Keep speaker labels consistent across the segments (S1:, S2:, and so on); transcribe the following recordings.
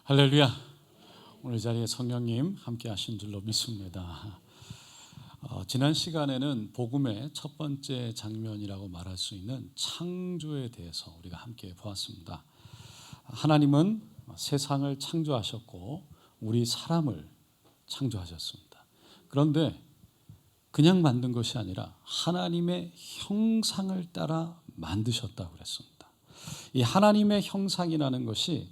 S1: 할렐루야. 오늘 자리에 성령님 함께 하신 줄로 믿습니다. 지난 시간에는 복음의 첫 번째 장면이라고 말할 수 있는 창조에 대해서 우리가 함께 보았습니다. 하나님은 세상을 창조하셨고 우리 사람을 창조하셨습니다. 그런데 그냥 만든 것이 아니라 하나님의 형상을 따라 만드셨다고 그랬습니다. 이 하나님의 형상이라는 것이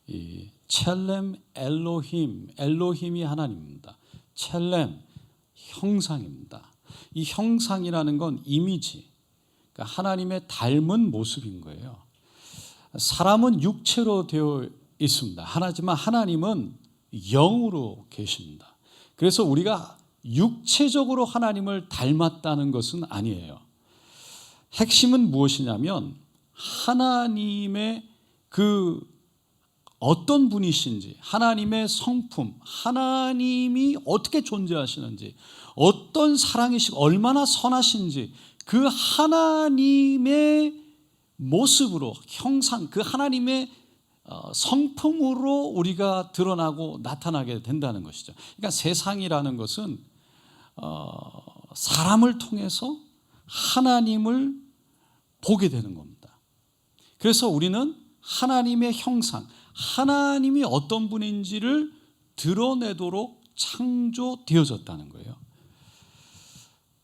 S1: 이 첼렘 엘로힘, 엘로힘이 하나님입니다. 첼렘, 형상입니다. 이 형상이라는 건 이미지, 그러니까 하나님의 닮은 모습인 거예요. 사람은 육체로 되어 있습니다. 하지만 하나님은 영으로 계십니다. 그래서 우리가 육체적으로 하나님을 닮았다는 것은 아니에요. 핵심은 무엇이냐면 하나님의 그 어떤 분이신지, 하나님의 성품, 하나님이 어떻게 존재하시는지, 어떤 사랑이시고 얼마나 선하신지 그 하나님의 모습으로, 형상, 그 하나님의 성품으로 우리가 드러나고 나타나게 된다는 것이죠. 그러니까 세상이라는 것은 사람을 통해서 하나님을 보게 되는 겁니다. 그래서 우리는 하나님의 형상, 하나님이 어떤 분인지를 드러내도록 창조되어졌다는 거예요.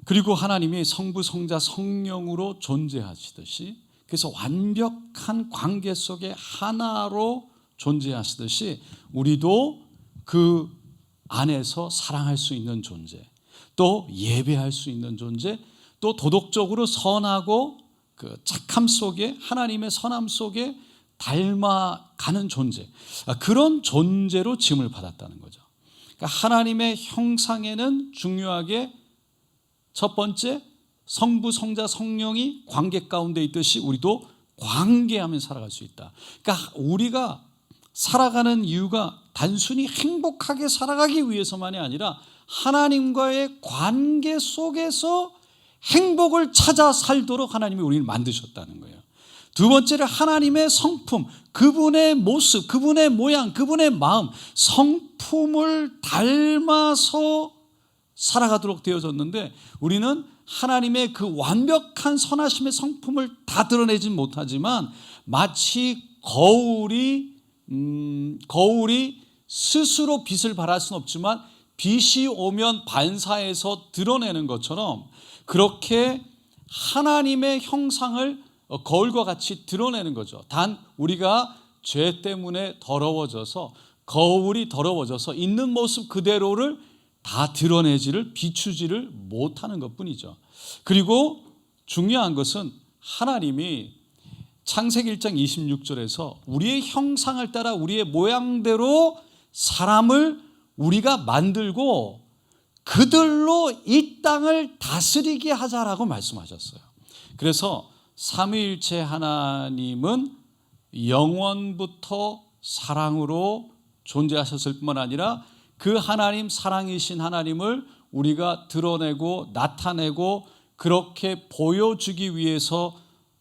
S1: 그리고 하나님이 성부, 성자, 성령으로 존재하시듯이, 그래서 완벽한 관계 속에 하나로 존재하시듯이 우리도 그 안에서 사랑할 수 있는 존재, 또 예배할 수 있는 존재, 또 도덕적으로 선하고 그 착함 속에, 하나님의 선함 속에 닮아가는 존재, 그런 존재로 지음을 받았다는 거죠. 그러니까 하나님의 형상에는 중요하게 첫 번째, 성부, 성자, 성령이 관계 가운데 있듯이 우리도 관계하며 살아갈 수 있다. 그러니까 우리가 살아가는 이유가 단순히 행복하게 살아가기 위해서만이 아니라 하나님과의 관계 속에서 행복을 찾아 살도록 하나님이 우리를 만드셨다는 거예요. 두 번째는 하나님의 성품, 그분의 모습, 그분의 모양, 그분의 마음, 성품을 닮아서 살아가도록 되어졌는데 우리는 하나님의 그 완벽한 선하심의 성품을 다 드러내진 못하지만 마치 거울이 스스로 빛을 발할 수는 없지만 빛이 오면 반사해서 드러내는 것처럼 그렇게 하나님의 형상을 거울과 같이 드러내는 거죠. 단 우리가 죄 때문에 더러워져서, 거울이 더러워져서 있는 모습 그대로를 다 드러내지를, 비추지를 못하는 것뿐이죠. 그리고 중요한 것은 하나님이 창세기 1장 26절에서 우리의 형상을 따라 우리의 모양대로 사람을 우리가 만들고 그들로 이 땅을 다스리게 하자라고 말씀하셨어요. 그래서 삼위일체 하나님은 영원부터 사랑으로 존재하셨을 뿐만 아니라 그 하나님, 사랑이신 하나님을 우리가 드러내고 나타내고 그렇게 보여주기 위해서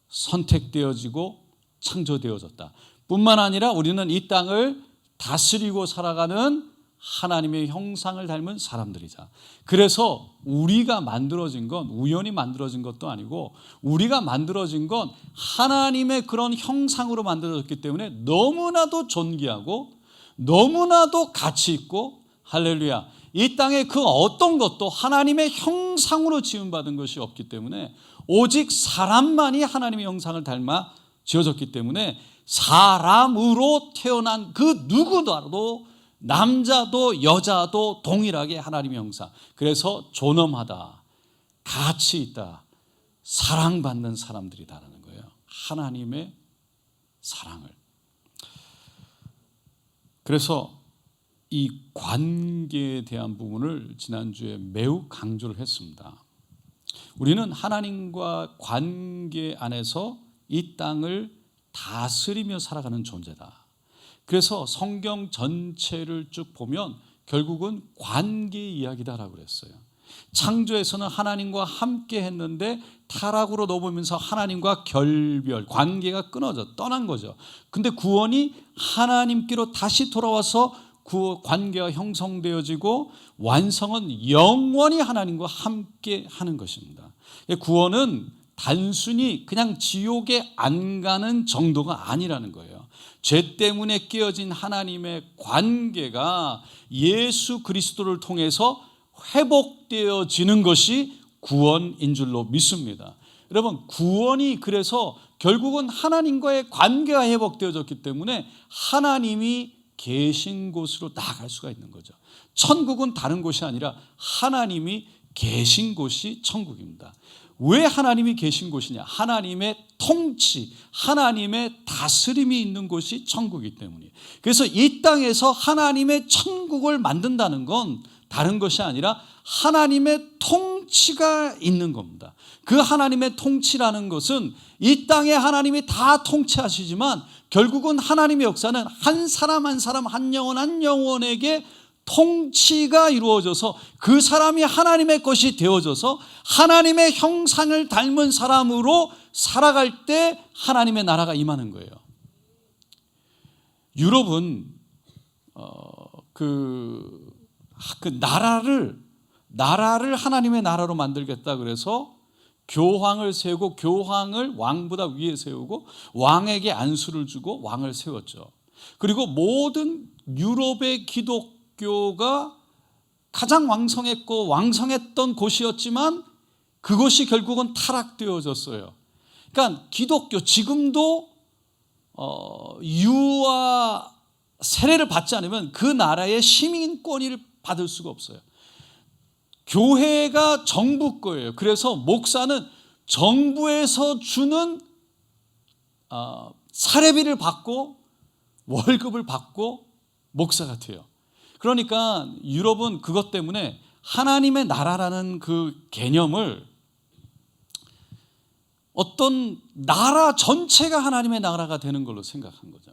S1: 선택되어지고 창조되어졌다. 뿐만 아니라 우리는 이 땅을 다스리고 살아가는 하나님의 형상을 닮은 사람들이자. 그래서 우리가 만들어진 건 우연히 만들어진 것도 아니고 우리가 만들어진 건 하나님의 그런 형상으로 만들어졌기 때문에 너무나도 존귀하고 너무나도 가치 있고, 할렐루야, 이 땅에 그 어떤 것도 하나님의 형상으로 지음받은 것이 없기 때문에 오직 사람만이 하나님의 형상을 닮아 지어졌기 때문에 사람으로 태어난 그 누구도 남자도 여자도 동일하게 하나님의 형상, 그래서 존엄하다, 가치 있다, 사랑받는 사람들이다라는 거예요. 하나님의 사랑을. 그래서 이 관계에 대한 부분을 지난주에 매우 강조를 했습니다. 우리는 하나님과 관계 안에서 이 땅을 다스리며 살아가는 존재다. 그래서 성경 전체를 쭉 보면 결국은 관계 이야기다라고 그랬어요. 창조에서는 하나님과 함께 했는데 타락으로 넘으면서 하나님과 결별, 관계가 끊어져 떠난 거죠. 근데 구원이 하나님께로 다시 돌아와서 그 관계가 형성되어지고 완성은 영원히 하나님과 함께 하는 것입니다. 구원은 단순히 그냥 지옥에 안 가는 정도가 아니라는 거예요. 죄 때문에 깨어진 하나님의 관계가 예수 그리스도를 통해서 회복되어지는 것이 구원인 줄로 믿습니다. 여러분, 구원이 그래서 결국은 하나님과의 관계가 회복되어졌기 때문에 하나님이 계신 곳으로 나아갈 수가 있는 거죠. 천국은 다른 곳이 아니라 하나님이 계신 곳이 천국입니다. 왜 하나님이 계신 곳이냐? 하나님의 통치, 하나님의 다스림이 있는 곳이 천국이기 때문이에요. 그래서 이 땅에서 하나님의 천국을 만든다는 건 다른 것이 아니라 하나님의 통치가 있는 겁니다. 그 하나님의 통치라는 것은 이 땅에 하나님이 다 통치하시지만 결국은 하나님의 역사는 한 사람 한 사람, 한 영혼 한 영혼에게 통치가 이루어져서 그 사람이 하나님의 것이 되어져서 하나님의 형상을 닮은 사람으로 살아갈 때 하나님의 나라가 임하는 거예요. 유럽은 그 나라를 하나님의 나라로 만들겠다 그래서 교황을 세우고 교황을 왕보다 위에 세우고 왕에게 안수를 주고 왕을 세웠죠. 그리고 모든 유럽의 기독교가 가장 왕성했고 왕성했던 곳이었지만 그것이 결국은 타락되어졌어요. 그러니까 기독교 지금도 유아 세례를 받지 않으면 그 나라의 시민권을 받을 수가 없어요. 교회가 정부 거예요. 그래서 목사는 정부에서 주는 사례비를 받고 월급을 받고 목사가 돼요. 그러니까 유럽은 그것 때문에 하나님의 나라라는 그 개념을 어떤 나라 전체가 하나님의 나라가 되는 걸로 생각한 거죠.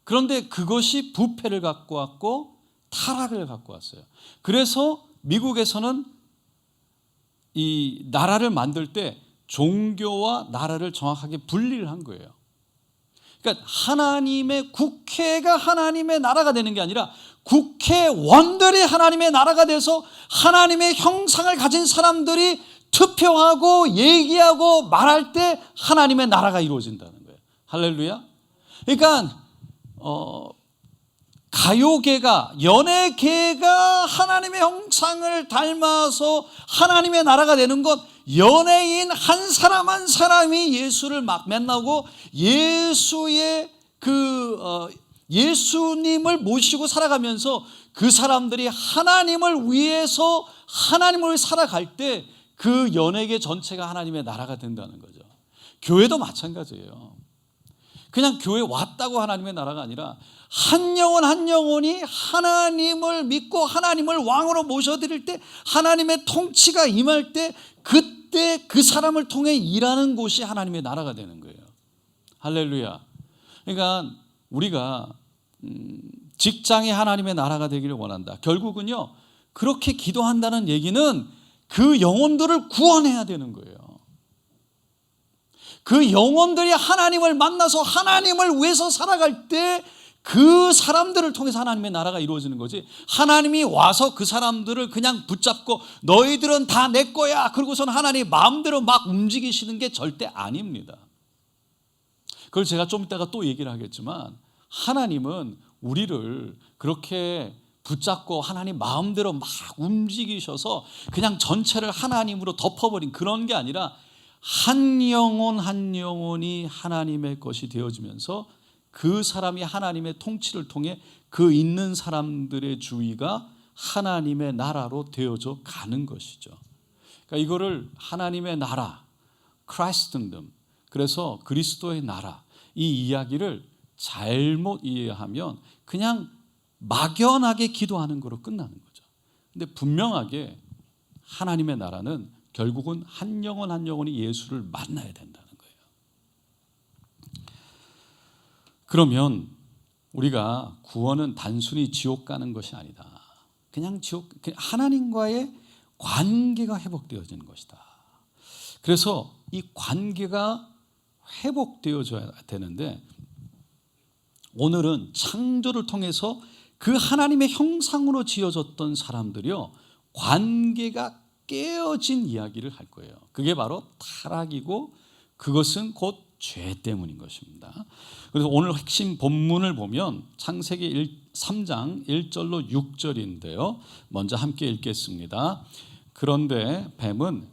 S1: 그런데 그것이 부패를 갖고 왔고 타락을 갖고 왔어요. 그래서 미국에서는 이 나라를 만들 때 종교와 나라를 정확하게 분리를 한 거예요. 그러니까 하나님의 국회가 하나님의 나라가 되는 게 아니라 국회의원들이 하나님의 나라가 돼서 하나님의 형상을 가진 사람들이 투표하고 얘기하고 말할 때 하나님의 나라가 이루어진다는 거예요. 할렐루야. 그러니까 가요계가 연예계가 하나님의 형상을 닮아서 하나님의 나라가 되는 것, 연예인 한 사람 한 사람이 예수를 막 만나고 예수님을 모시고 살아가면서 그 사람들이 하나님을 위해서 하나님을 살아갈 때 그 연예계 전체가 하나님의 나라가 된다는 거죠. 교회도 마찬가지예요. 그냥 교회 왔다고 하나님의 나라가 아니라 한 영혼 한 영혼이 하나님을 믿고 하나님을 왕으로 모셔드릴 때 하나님의 통치가 임할 때 그때 그 사람을 통해 일하는 곳이 하나님의 나라가 되는 거예요. 할렐루야. 그러니까 우리가 직장이 하나님의 나라가 되기를 원한다. 결국은요, 그렇게 기도한다는 얘기는 그 영혼들을 구원해야 되는 거예요. 그 영혼들이 하나님을 만나서 하나님을 위해서 살아갈 때 그 사람들을 통해서 하나님의 나라가 이루어지는 거지, 하나님이 와서 그 사람들을 그냥 붙잡고 너희들은 다 내 거야 그러고서는 하나님 마음대로 막 움직이시는 게 절대 아닙니다. 그걸 제가 좀 이따가 또 얘기를 하겠지만 하나님은 우리를 그렇게 붙잡고 하나님 마음대로 막 움직이셔서 그냥 전체를 하나님으로 덮어버린 그런 게 아니라 한 영혼 한 영혼이 하나님의 것이 되어지면서 그 사람이 하나님의 통치를 통해 그 있는 사람들의 주위가 하나님의 나라로 되어져 가는 것이죠. 그러니까 이거를 하나님의 나라, 크라이스트덤, 그래서 그리스도의 나라, 이 이야기를 잘못 이해하면 그냥 막연하게 기도하는 거로 끝나는 거죠. 근데 분명하게 하나님의 나라는 결국은 한 영혼 한 영혼이 예수를 만나야 된다는 거예요. 그러면 우리가 구원은 단순히 지옥 가는 것이 아니다. 그냥 하나님과의 관계가 회복되어지는 것이다. 그래서 이 관계가 회복되어져야 되는데 오늘은 창조를 통해서 그 하나님의 형상으로 지어졌던 사람들이요, 관계가 깨어진 이야기를 할 거예요. 그게 바로 타락이고 그것은 곧 죄 때문인 것입니다. 그래서 오늘 핵심 본문을 보면 창세기 3장 1절로 6절인데요. 먼저 함께 읽겠습니다. 그런데 뱀은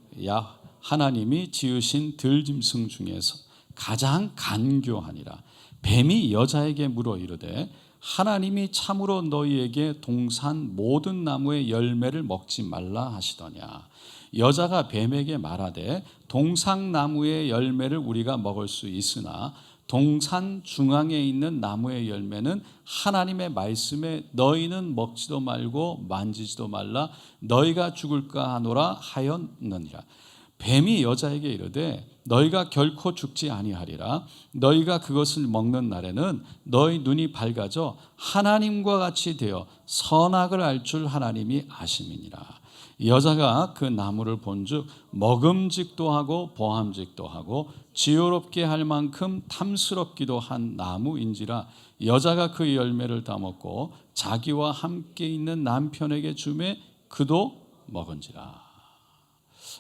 S1: 하나님이 지으신 들짐승 중에서 가장 간교하니라. 뱀이 여자에게 물어 이르되 하나님이 참으로 너희에게 동산 모든 나무의 열매를 먹지 말라 하시더냐. 여자가 뱀에게 말하되 동산 나무의 열매를 우리가 먹을 수 있으나 동산 중앙에 있는 나무의 열매는 하나님의 말씀에 너희는 먹지도 말고 만지지도 말라 너희가 죽을까 하노라 하였느니라. 뱀이 여자에게 이르되 너희가 결코 죽지 아니하리라. 너희가 그것을 먹는 날에는 너희 눈이 밝아져 하나님과 같이 되어 선악을 알 줄 하나님이 아심이니라. 여자가 그 나무를 본즉 먹음직도 하고 보암직도 하고 지혜롭게 할 만큼 탐스럽기도 한 나무인지라. 여자가 그 열매를 따먹고 자기와 함께 있는 남편에게 주매 그도 먹은지라.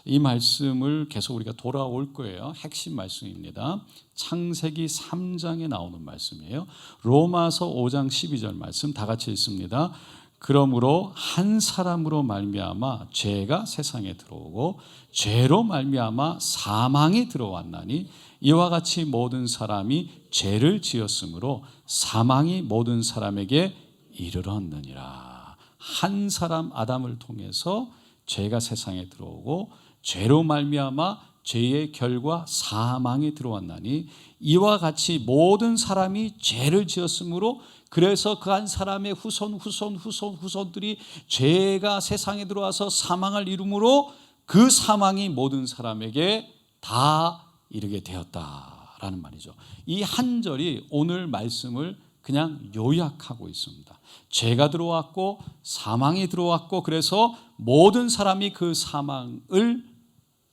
S1: 이 말씀을 계속 우리가 돌아올 거예요. 핵심 말씀입니다. 창세기 3장에 나오는 말씀이에요. 로마서 5장 12절 말씀 다 같이 읽습니다. 그러므로 한 사람으로 말미암아 죄가 세상에 들어오고 죄로 말미암아 사망이 들어왔나니 이와 같이 모든 사람이 죄를 지었으므로 사망이 모든 사람에게 이르렀느니라. 한 사람 아담을 통해서 죄가 세상에 들어오고 죄로 말미암아 죄의 결과 사망이 들어왔나니 이와 같이 모든 사람이 죄를 지었으므로 그래서 그 한 사람의 후손들이 죄가 세상에 들어와서 사망을 이루므로 그 사망이 모든 사람에게 다 이르게 되었다라는 말이죠. 이 한 절이 오늘 말씀을 그냥 요약하고 있습니다. 죄가 들어왔고 사망이 들어왔고 그래서 모든 사람이 그 사망을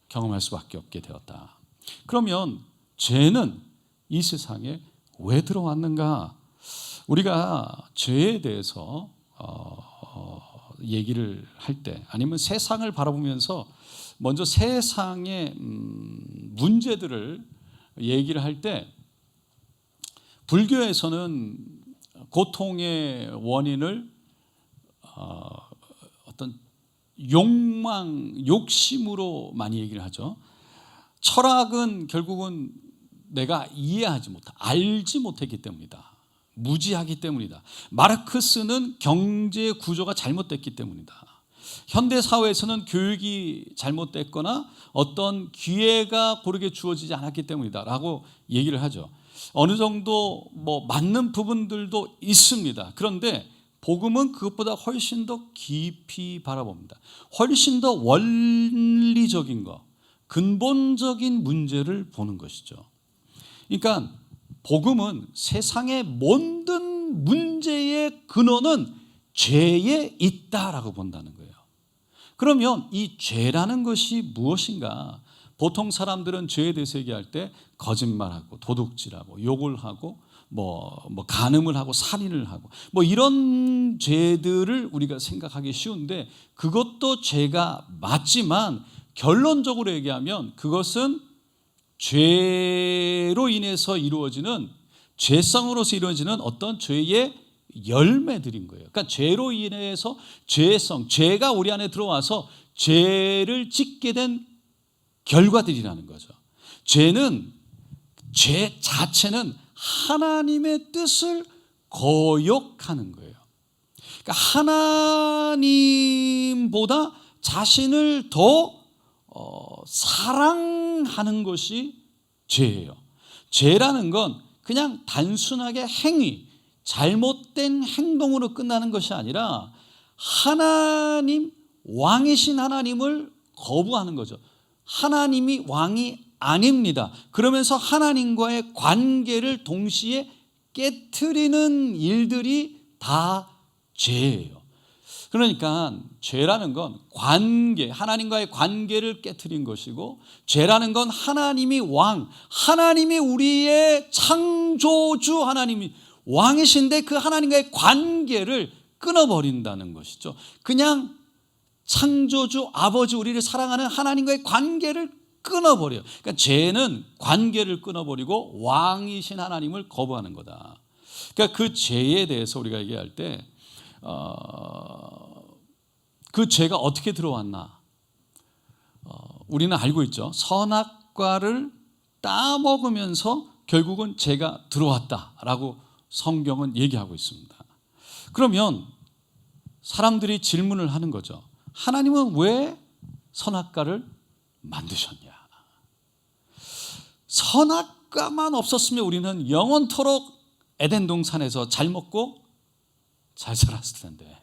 S1: 경험할 수밖에 없게 되었다. 그러면 죄는 이 세상에 왜 들어왔는가? 우리가 죄에 대해서 얘기를 할 때 아니면 세상을 바라보면서 먼저 세상의 문제들을 얘기를 할 때 불교에서는 고통의 원인을 어떤 욕심으로 많이 얘기를 하죠. 철학은 결국은 내가 이해하지 못하, 알지 못했기 때문이다. 무지하기 때문이다. 마르크스는 경제 구조가 잘못됐기 때문이다. 현대 사회에서는 교육이 잘못됐거나 어떤 기회가 고르게 주어지지 않았기 때문이다라고 얘기를 하죠. 어느 정도 맞는 부분들도 있습니다. 그런데 복음은 그것보다 훨씬 더 깊이 바라봅니다. 훨씬 더 원리적인 것, 근본적인 문제를 보는 것이죠. 그러니까 복음은 세상의 모든 문제의 근원은 죄에 있다라고 본다는 거예요. 그러면 이 죄라는 것이 무엇인가? 보통 사람들은 죄에 대해서 얘기할 때 거짓말하고 도둑질하고 욕을 하고 간음을 하고 살인을 하고 이런 죄들을 우리가 생각하기 쉬운데 그것도 죄가 맞지만 결론적으로 얘기하면 그것은 죄로 인해서 이루어지는 죄성으로서 이루어지는 어떤 죄의 열매들인 거예요. 그러니까 죄로 인해서 죄가 우리 안에 들어와서 죄를 짓게 된 결과들이라는 거죠. 죄 자체는 하나님의 뜻을 거역하는 거예요. 그러니까 하나님보다 자신을 더 사랑하는 것이 죄예요. 죄라는 건 그냥 단순하게 행위, 잘못된 행동으로 끝나는 것이 아니라 하나님, 왕이신 하나님을 거부하는 거죠. 하나님이 왕이 아닙니다. 그러면서 하나님과의 관계를 동시에 깨트리는 일들이 다 죄예요. 그러니까 죄라는 건 관계, 하나님과의 관계를 깨트린 것이고, 죄라는 건 하나님이 왕, 하나님이 우리의 창조주, 하나님이 왕이신데 그 하나님과의 관계를 끊어버린다는 것이죠. 그냥 창조주 아버지, 우리를 사랑하는 하나님과의 관계를 끊어버려요. 그러니까 죄는 관계를 끊어버리고 왕이신 하나님을 거부하는 거다. 그러니까 그 죄에 대해서 우리가 얘기할 때 그 죄가 어떻게 들어왔나? 우리는 알고 있죠. 선악과를 따먹으면서 결국은 죄가 들어왔다라고 성경은 얘기하고 있습니다. 그러면 사람들이 질문을 하는 거죠. 하나님은 왜 선악과를 만드셨냐? 선악과만 없었으면 우리는 영원토록 에덴 동산에서 잘 먹고 잘 살았을 텐데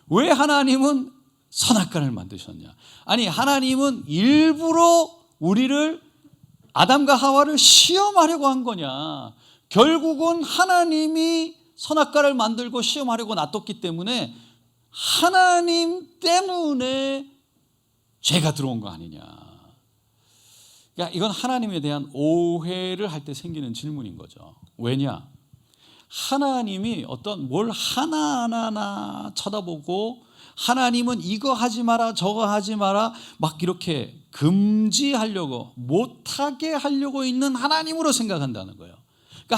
S1: 왜 하나님은 선악과를 만드셨냐? 아니, 하나님은 일부러 우리를, 아담과 하와를 시험하려고 한 거냐? 결국은 하나님이 선악과를 만들고 시험하려고 놔뒀기 때문에 하나님 때문에 죄가 들어온 거 아니냐? 그러니까 이건 하나님에 대한 오해를 할 때 생기는 질문인 거죠. 왜냐? 하나님이 어떤 뭘 하나하나 쳐다보고, 하나님은 이거 하지 마라 저거 하지 마라 막 이렇게 금지하려고, 못하게 하려고 있는 하나님으로 생각한다는 거예요. 그러니까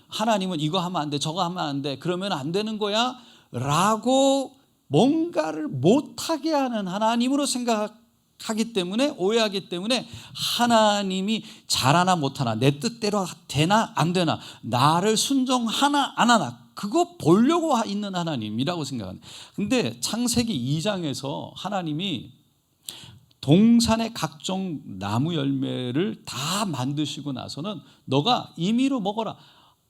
S1: 하나님은 이거 하면 안 돼 저거 하면 안 돼 그러면 안 되는 거야 라고 뭔가를 못하게 하는 하나님으로 생각하기 때문에, 오해하기 때문에 하나님이 잘하나 못하나, 내 뜻대로 되나 안 되나, 나를 순종하나 안 하나, 그거 보려고 있는 하나님이라고 생각합니다. 근데 창세기 2장에서 하나님이 동산의 각종 나무 열매를 다 만드시고 나서는 너가 임의로 먹어라,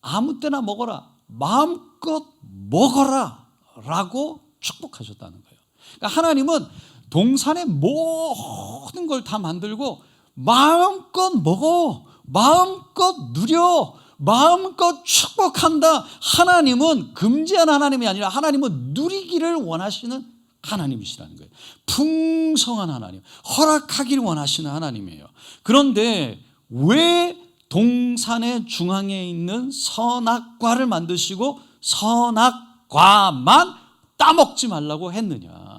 S1: 아무 때나 먹어라, 마음껏 먹어라 라고 축복하셨다는 거예요. 그러니까 하나님은 동산의 모든 걸 다 만들고 마음껏 먹어, 마음껏 누려, 마음껏 축복한다. 하나님은 금지한 하나님이 아니라 하나님은 누리기를 원하시는 하나님이시라는 거예요. 풍성한 하나님, 허락하기를 원하시는 하나님이에요. 그런데 왜 동산의 중앙에 있는 선악과를 만드시고 선악과만 따먹지 말라고 했느냐?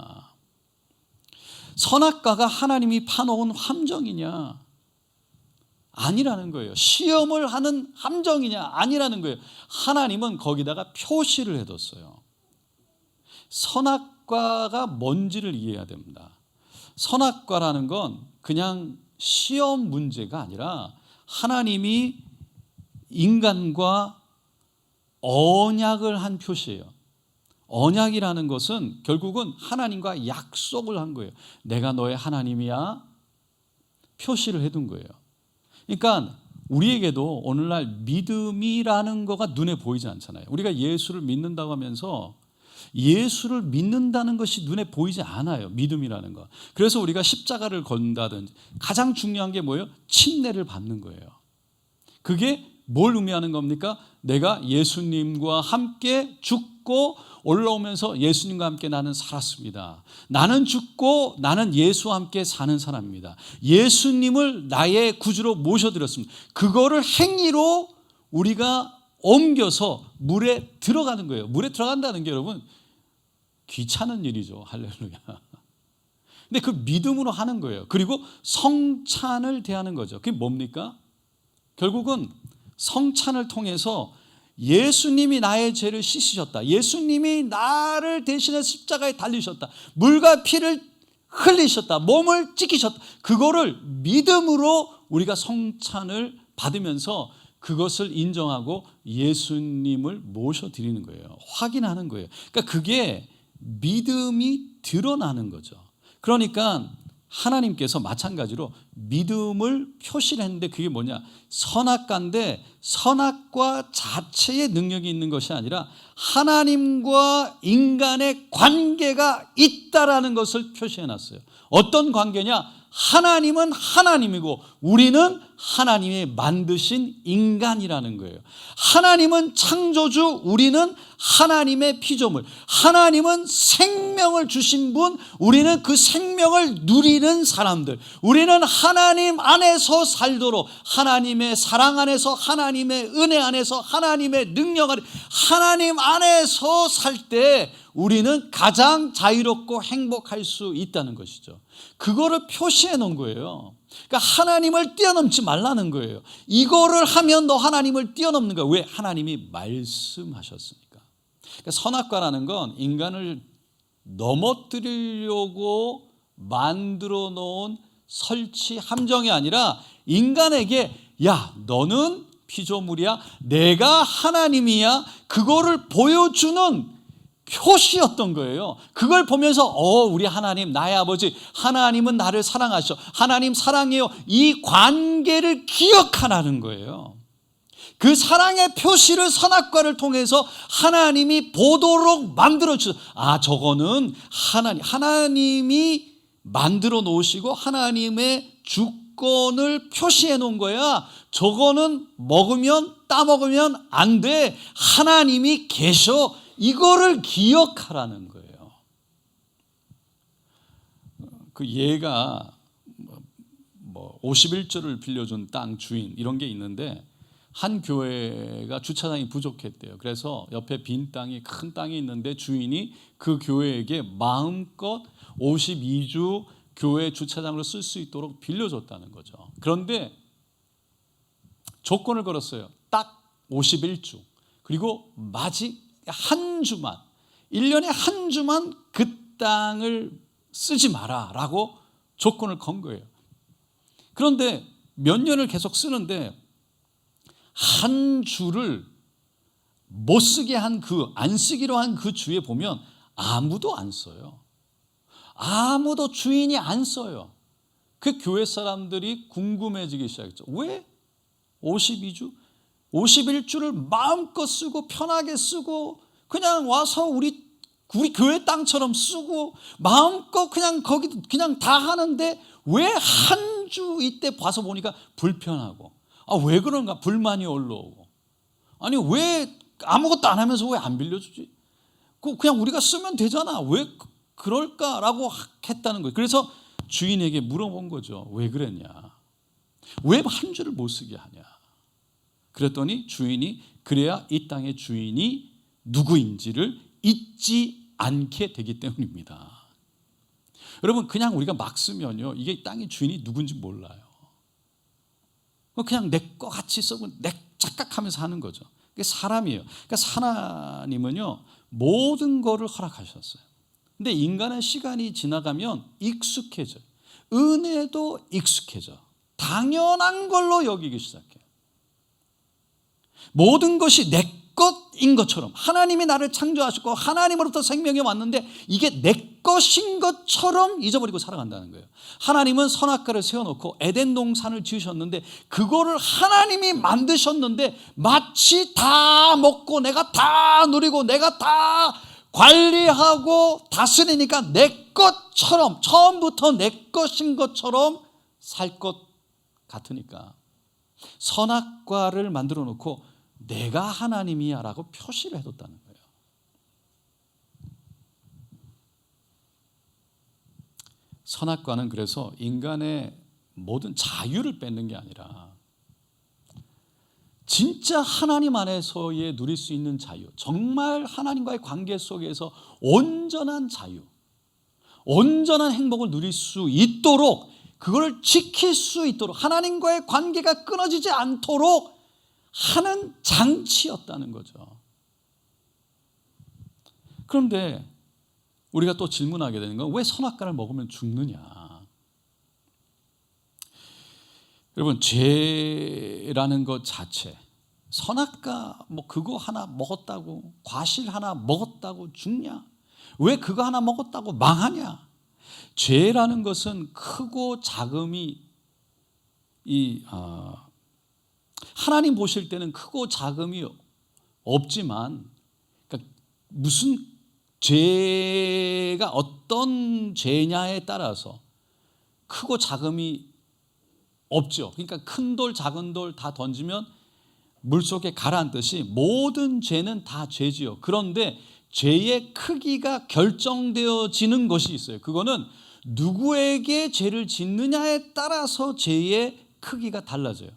S1: 선악과가 하나님이 파놓은 함정이냐? 아니라는 거예요. 시험을 하는 함정이냐? 아니라는 거예요. 하나님은 거기다가 표시를 해뒀어요. 선악과가 뭔지를 이해해야 됩니다. 선악과라는 건 그냥 시험 문제가 아니라 하나님이 인간과 언약을 한 표시예요. 언약이라는 것은 결국은 하나님과 약속을 한 거예요. 내가 너의 하나님이야, 표시를 해둔 거예요. 그러니까 우리에게도 오늘날 믿음이라는 거가 눈에 보이지 않잖아요. 우리가 예수를 믿는다고 하면서 예수를 믿는다는 것이 눈에 보이지 않아요. 믿음이라는 거. 그래서 우리가 십자가를 건다든지, 가장 중요한 게 뭐예요? 침례를 받는 거예요. 그게 뭘 의미하는 겁니까? 내가 예수님과 함께 죽고 올라오면서 예수님과 함께 나는 살았습니다. 나는 죽고 나는 예수와 함께 사는 사람입니다. 예수님을 나의 구주로 모셔드렸습니다. 그거를 행위로 우리가 옮겨서 물에 들어가는 거예요. 물에 들어간다는 게 여러분 귀찮은 일이죠. 할렐루야. 근데 그 믿음으로 하는 거예요. 그리고 성찬을 대하는 거죠. 그게 뭡니까? 결국은 성찬을 통해서 예수님이 나의 죄를 씻으셨다, 예수님이 나를 대신해 십자가에 달리셨다, 물과 피를 흘리셨다, 몸을 찢기셨다, 그거를 믿음으로 우리가 성찬을 받으면서 그것을 인정하고 예수님을 모셔드리는 거예요. 확인하는 거예요. 그러니까 그게 믿음이 드러나는 거죠. 그러니까 하나님께서 마찬가지로 믿음을 표시를 했는데 그게 뭐냐? 선악과인데 선악과 자체의 능력이 있는 것이 아니라 하나님과 인간의 관계가 있다라는 것을 표시해 놨어요. 어떤 관계냐? 하나님은 하나님이고 우리는 하나님이 만드신 인간이라는 거예요. 하나님은 창조주, 우리는 하나님의 피조물. 하나님은 생명을 주신 분, 우리는 그 생명을 누리는 사람들. 우리는 하나님 안에서 살도록 하나님의 사랑 안에서, 하나님의 은혜 안에서, 하나님의 능력 안에, 하나님 안에서 살 때 우리는 가장 자유롭고 행복할 수 있다는 것이죠. 그거를 표시해 놓은 거예요. 그러니까 하나님을 뛰어넘지 말라는 거예요. 이거를 하면 너 하나님을 뛰어넘는 거야. 왜? 하나님이 말씀하셨으니까. 그러니까 선악과라는 건 인간을 넘어뜨리려고 만들어 놓은 설치 함정이 아니라 인간에게 야, 너는 피조물이야, 내가 하나님이야, 그거를 보여주는 표시였던 거예요. 그걸 보면서 우리 하나님, 나의 아버지 하나님은 나를 사랑하셔, 하나님 사랑해요, 이 관계를 기억하라는 거예요. 그 사랑의 표시를 선악과를 통해서 하나님이 보도록 만들어 주셔. 저거는 하나님이 만들어 놓으시고 하나님의 주권을 표시해 놓은 거야. 저거는 먹으면 따먹으면 안 돼, 하나님이 계셔, 이거를 기억하라는 거예요. 그 얘가 51조를 빌려준 땅 주인 이런 게 있는데 한 교회가 주차장이 부족했대요. 그래서 옆에 빈 땅이, 큰 땅이 있는데 주인이 그 교회에게 마음껏 52주 교회 주차장으로 쓸 수 있도록 빌려줬다는 거죠. 그런데 조건을 걸었어요. 딱 51주. 그리고 한 주만, 1년에 한 주만 그 땅을 쓰지 마라 라고 조건을 건 거예요. 그런데 몇 년을 계속 쓰는데 한 주를 못 쓰게 한 안 쓰기로 한 그 주에 보면 아무도 안 써요. 아무도 주인이 안 써요. 그 교회 사람들이 궁금해지기 시작했죠. 왜 52주? 51주를 마음껏 쓰고 편하게 쓰고 그냥 와서 우리 교회 땅처럼 쓰고 마음껏 그냥 거기도 그냥 다 하는데 왜 한 주 이때 봐서 보니까 불편하고 왜 그런가 불만이 올라오고 아니 왜 아무것도 안 하면서 왜 안 빌려주지? 그냥 우리가 쓰면 되잖아. 왜 그럴까라고 했다는 거예요. 그래서 주인에게 물어본 거죠. 왜 그랬냐? 왜 한 주를 못 쓰게 하냐? 그랬더니 주인이 그래야 이 땅의 주인이 누구인지를 잊지 않게 되기 때문입니다. 여러분 그냥 우리가 막 쓰면요 이게 땅의 주인이 누군지 몰라요. 그냥 내 거 같이 쓰고 내 착각하면서 하는 거죠. 그게 사람이에요. 그러니까 하나님은요 모든 거를 허락하셨어요. 근데 인간의 시간이 지나가면 익숙해져요. 은혜도 익숙해져. 당연한 걸로 여기기 시작해요. 모든 것이 내 것인 것처럼 하나님이 나를 창조하셨고 하나님으로부터 생명이 왔는데 이게 내 것인 것처럼 잊어버리고 살아간다는 거예요. 하나님은 선악과를 세워놓고 에덴 동산을 지으셨는데 그거를 하나님이 만드셨는데 마치 다 먹고 내가 다 누리고 내가 다 관리하고 다스리니까 내 것처럼 처음부터 내 것인 것처럼 살 것 같으니까 선악과를 만들어 놓고 내가 하나님이야 라고 표시를 해뒀다는 거예요. 선악과는 그래서 인간의 모든 자유를 뺏는 게 아니라 진짜 하나님 안에서의 누릴 수 있는 자유, 정말 하나님과의 관계 속에서 온전한 자유, 온전한 행복을 누릴 수 있도록 그걸 지킬 수 있도록 하나님과의 관계가 끊어지지 않도록 하는 장치였다는 거죠. 그런데 우리가 또 질문하게 되는 건 왜 선악과를 먹으면 죽느냐? 여러분 죄라는 것 자체, 선악과 그거 하나 먹었다고, 과실 하나 먹었다고 죽냐? 왜 그거 하나 먹었다고 망하냐? 죄라는 것은 크고 작음이 하나님 보실 때는 크고 작음이 없지만, 그러니까 무슨 죄가 어떤 죄냐에 따라서 크고 작음이 없죠. 그러니까 큰 돌 작은 돌 다 던지면 물속에 가라앉듯이 모든 죄는 다 죄지요. 그런데 죄의 크기가 결정되어지는 것이 있어요. 그거는 누구에게 죄를 짓느냐에 따라서 죄의 크기가 달라져요.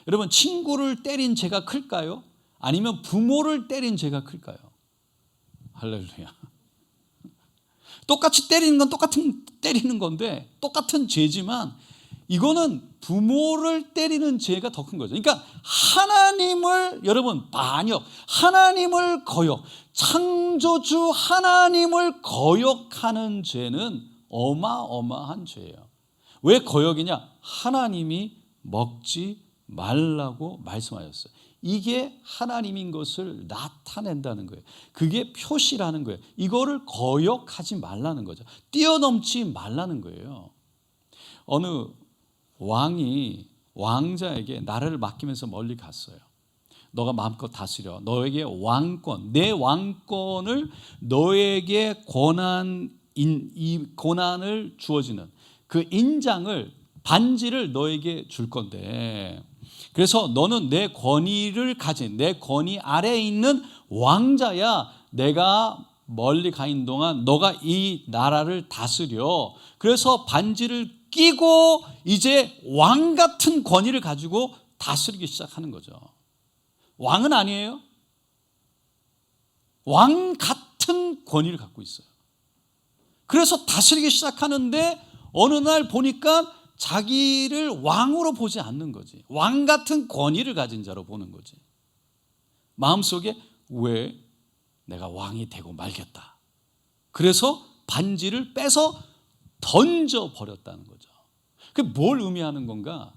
S1: 여러분, 친구를 때린 죄가 클까요? 아니면 부모를 때린 죄가 클까요? 할렐루야. 똑같이 때리는 건 똑같은 때리는 건데 똑같은 죄지만 이거는 부모를 때리는 죄가 더 큰 거죠. 그러니까 하나님을, 여러분, 반역, 하나님을 거역, 창조주 하나님을 거역하는 죄는 어마어마한 죄예요. 왜 거역이냐? 하나님이 먹지 말라고 말씀하셨어요. 이게 하나님인 것을 나타낸다는 거예요. 그게 표시라는 거예요. 이거를 거역하지 말라는 거죠. 뛰어넘지 말라는 거예요. 어느 왕이 왕자에게 나라를 맡기면서 멀리 갔어요. 너가 마음껏 다스려. 너에게 왕권, 내 왕권을, 너에게 이 고난을 주어지는 그 인장을, 반지를 너에게 줄 건데, 그래서 너는 내 권위를 가진, 내 권위 아래에 있는 왕자야. 내가 멀리 가 있는 동안 너가 이 나라를 다스려. 그래서 반지를 끼고 이제 왕 같은 권위를 가지고 다스리기 시작하는 거죠. 왕은 아니에요. 왕 같은 권위를 갖고 있어요. 그래서 다스리기 시작하는데 어느 날 보니까 자기를 왕으로 보지 않는 거지. 왕 같은 권위를 가진 자로 보는 거지. 마음속에 왜 내가 왕이 되고 말겠다. 그래서 반지를 빼서 던져버렸다는 거죠. 그게 뭘 의미하는 건가?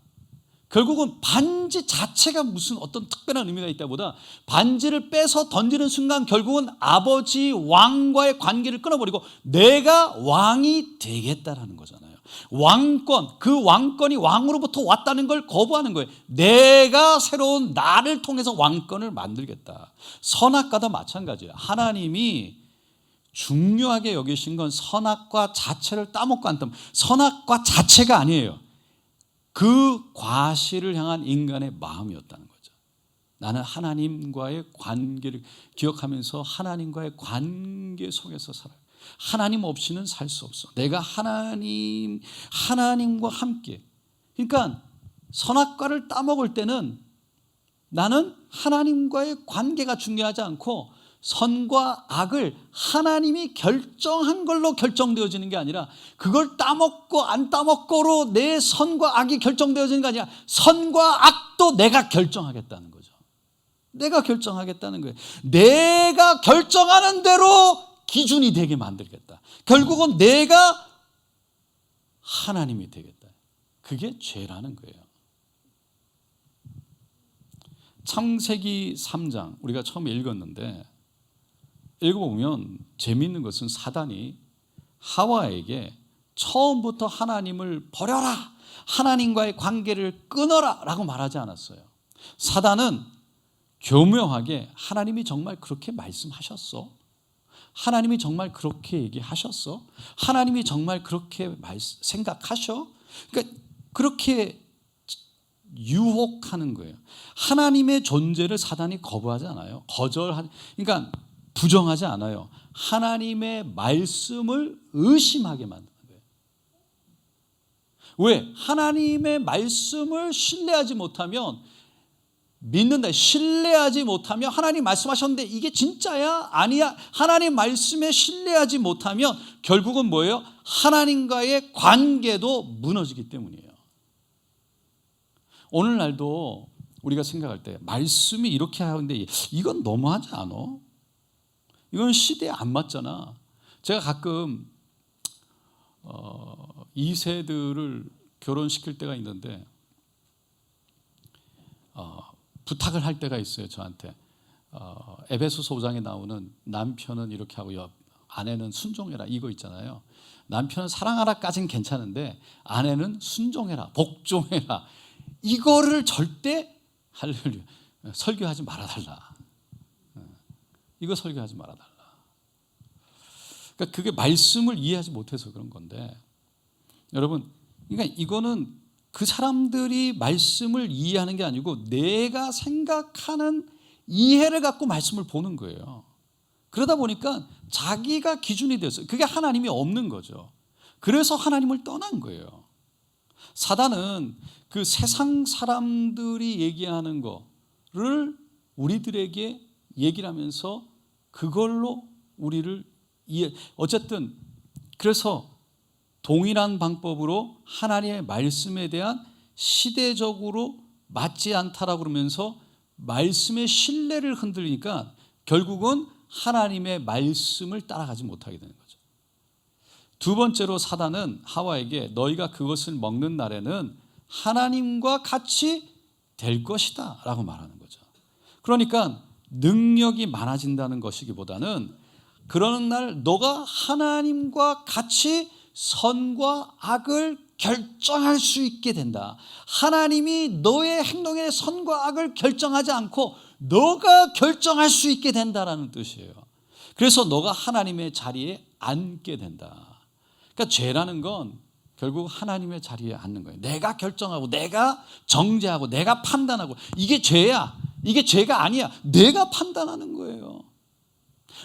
S1: 결국은 반지 자체가 무슨 어떤 특별한 의미가 있다보다 반지를 빼서 던지는 순간 결국은 아버지 왕과의 관계를 끊어버리고 내가 왕이 되겠다라는 거잖아요. 왕권, 그 왕권이 왕으로부터 왔다는 걸 거부하는 거예요. 내가 새로운 나를 통해서 왕권을 만들겠다. 선악과도 마찬가지예요. 하나님이 중요하게 여기신 건 선악과 자체를 따먹고 안 따먹고, 선악과 자체가 아니에요. 그 과실을 향한 인간의 마음이었다는 거죠. 나는 하나님과의 관계를 기억하면서 하나님과의 관계 속에서 살아요. 하나님 없이는 살 수 없어. 내가 하나님과 함께. 그러니까 선악과를 따먹을 때는 나는 하나님과의 관계가 중요하지 않고 선과 악을 하나님이 결정한 걸로 결정되어지는 게 아니라 그걸 따먹고 안 따먹고로 내 선과 악이 결정되어지는 게 아니라 선과 악도 내가 결정하겠다는 거죠. 내가 결정하겠다는 거예요. 내가 결정하는 대로 기준이 되게 만들겠다. 결국은 내가 하나님이 되겠다. 그게 죄라는 거예요. 창세기 3장 우리가 처음에 읽었는데 읽어보면 재미있는 것은 사단이 하와에게 처음부터 하나님을 버려라, 하나님과의 관계를 끊어라 라고 말하지 않았어요. 사단은 교묘하게 하나님이 정말 그렇게 말씀하셨어? 하나님이 정말 그렇게 얘기하셨어? 하나님이 정말 그렇게 생각하셔? 그러니까 그렇게 유혹하는 거예요. 하나님의 존재를 사단이 거부하지 않아요. 그러니까 부정하지 않아요. 하나님의 말씀을 의심하게 만드는 거예요. 왜? 하나님의 말씀을 신뢰하지 못하면, 믿는다, 신뢰하지 못하면, 하나님 말씀하셨는데 이게 진짜야? 아니야? 하나님 말씀에 신뢰하지 못하면 결국은 뭐예요? 하나님과의 관계도 무너지기 때문이에요. 오늘날도 우리가 생각할 때 말씀이 이렇게 하는데 이건 너무하지 않아? 이건 시대에 안 맞잖아. 제가 가끔 2세들을 결혼시킬 때가 있는데 부탁을 할 때가 있어요. 저한테 에베소서 5장에 나오는 남편은 이렇게 하고 아내는 순종해라 이거 있잖아요. 남편은 사랑하라까지는 괜찮은데 아내는 순종해라, 복종해라, 이거를 절대 할렐루야 설교하지 말아달라. 이거 설교하지 말아달라. 그러니까 그게 말씀을 이해하지 못해서 그런 건데, 여러분, 그러니까 이거는 그 사람들이 말씀을 이해하는 게 아니고 내가 생각하는 이해를 갖고 말씀을 보는 거예요. 그러다 보니까 자기가 기준이 됐어요. 그게 하나님이 없는 거죠. 그래서 하나님을 떠난 거예요. 사단은 그 세상 사람들이 얘기하는 거를 우리들에게 얘기를 하면서 그걸로 우리를 어쨌든 그래서 동일한 방법으로 하나님의 말씀에 대한 시대적으로 맞지 않다라고 그러면서 말씀의 신뢰를 흔들리니까 결국은 하나님의 말씀을 따라가지 못하게 되는 거죠. 두 번째로 사단은 하와에게 너희가 그것을 먹는 날에는 하나님과 같이 될 것이다 라고 말하는 거죠. 그러니까 능력이 많아진다는 것이기보다는 그러는 날 너가 하나님과 같이 선과 악을 결정할 수 있게 된다. 하나님이 너의 행동의 선과 악을 결정하지 않고 너가 결정할 수 있게 된다라는 뜻이에요. 그래서 너가 하나님의 자리에 앉게 된다. 그러니까 죄라는 건 결국 하나님의 자리에 앉는 거예요. 내가 결정하고 내가 정죄하고 내가 판단하고 이게 죄야. 이게 죄가 아니야. 내가 판단하는 거예요.